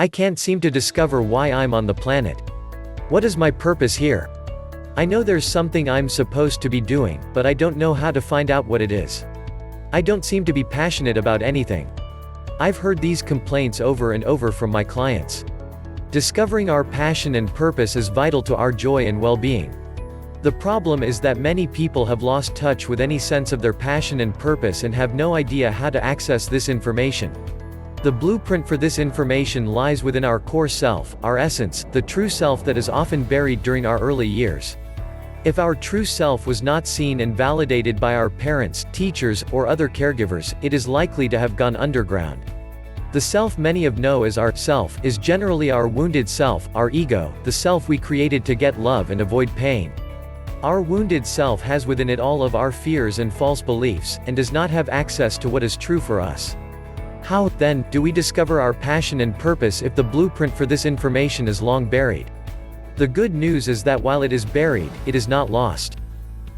I can't seem to discover why I'm on the planet. What is my purpose here? I know there's something I'm supposed to be doing, but I don't know how to find out what it is. I don't seem to be passionate about anything. I've heard these complaints over and over from my clients. Discovering our passion and purpose is vital to our joy and well-being. The problem is that many people have lost touch with any sense of their passion and purpose and have no idea how to access this information. The blueprint for this information lies within our core self, our essence, the true self that is often buried during our early years. If our true self was not seen and validated by our parents, teachers, or other caregivers, it is likely to have gone underground. The self many know as our self is generally our wounded self, our ego, the self we created to get love and avoid pain. Our wounded self has within it all of our fears and false beliefs, and does not have access to what is true for us. How, then, do we discover our passion and purpose if the blueprint for this information is long buried? The good news is that while it is buried, it is not lost.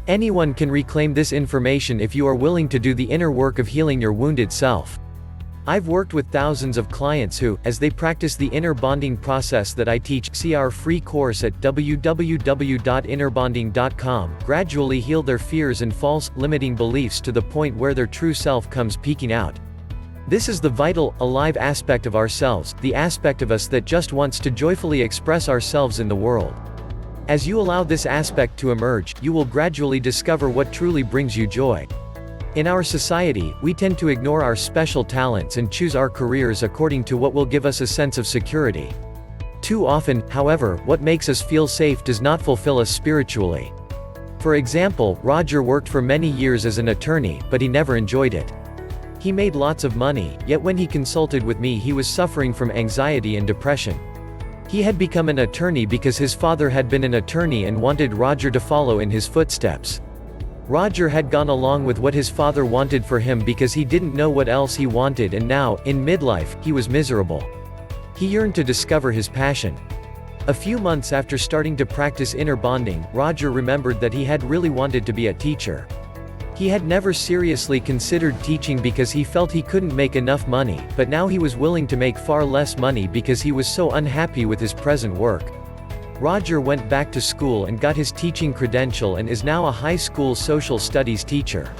Anyone can reclaim this information if you are willing to do the inner work of healing your wounded self. I've worked with thousands of clients who, as they practice the inner bonding process that I teach, see our free course at www.innerbonding.com, gradually heal their fears and false, limiting beliefs to the point where their true self comes peeking out. This is the vital, alive aspect of ourselves, the aspect of us that just wants to joyfully express ourselves in the world. As you allow this aspect to emerge, you will gradually discover what truly brings you joy. In our society, we tend to ignore our special talents and choose our careers according to what will give us a sense of security. Too often, however, what makes us feel safe does not fulfill us spiritually. For example, Roger worked for many years as an attorney, but he never enjoyed it. He made lots of money, yet when he consulted with me he was suffering from anxiety and depression. He had become an attorney because his father had been an attorney and wanted Roger to follow in his footsteps. Roger had gone along with what his father wanted for him because he didn't know what else he wanted, and now, in midlife, he was miserable. He yearned to discover his passion. A few months after starting to practice inner bonding, Roger remembered that he had really wanted to be a teacher. He had never seriously considered teaching because he felt he couldn't make enough money, but now he was willing to make far less money because he was so unhappy with his present work. Roger went back to school and got his teaching credential and is now a high school social studies teacher.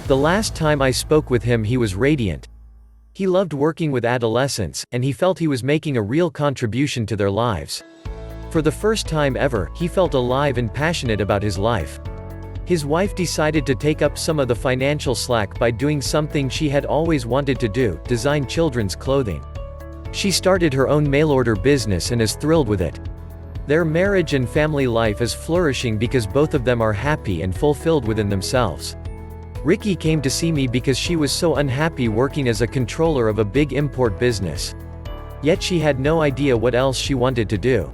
The last time I spoke with him he was radiant. He loved working with adolescents, and he felt he was making a real contribution to their lives. For the first time ever, he felt alive and passionate about his life. His wife decided to take up some of the financial slack by doing something she had always wanted to do: design children's clothing. She started her own mail-order business and is thrilled with it. Their marriage and family life is flourishing because both of them are happy and fulfilled within themselves. Ricky came to see me because she was so unhappy working as a controller of a big import business. Yet she had no idea what else she wanted to do.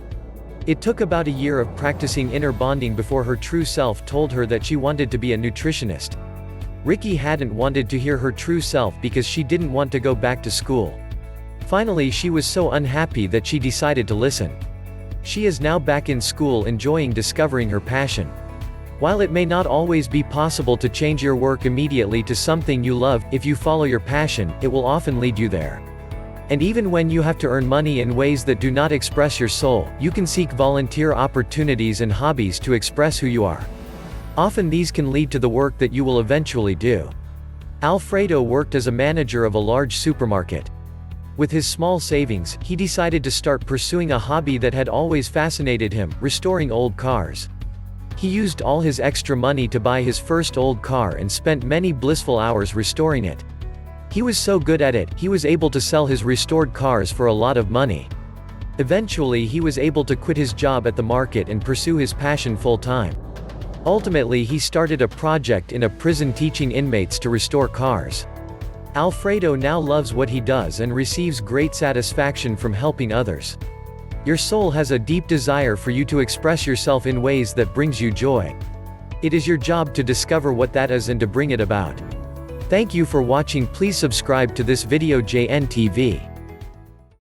It took about a year of practicing inner bonding before her true self told her that she wanted to be a nutritionist. Ricky hadn't wanted to hear her true self because she didn't want to go back to school. Finally, she was so unhappy that she decided to listen. She is now back in school enjoying discovering her passion. While it may not always be possible to change your work immediately to something you love, if you follow your passion, it will often lead you there. And even when you have to earn money in ways that do not express your soul, you can seek volunteer opportunities and hobbies to express who you are. Often these can lead to the work that you will eventually do. Alfredo worked as a manager of a large supermarket. With his small savings, he decided to start pursuing a hobby that had always fascinated him: restoring old cars. He used all his extra money to buy his first old car and spent many blissful hours restoring it. He was so good at it, he was able to sell his restored cars for a lot of money. Eventually he was able to quit his job at the market and pursue his passion full-time. Ultimately he started a project in a prison teaching inmates to restore cars. Alfredo now loves what he does and receives great satisfaction from helping others. Your soul has a deep desire for you to express yourself in ways that brings you joy. It is your job to discover what that is and to bring it about. Thank you for watching. Please subscribe to this video. JNTV.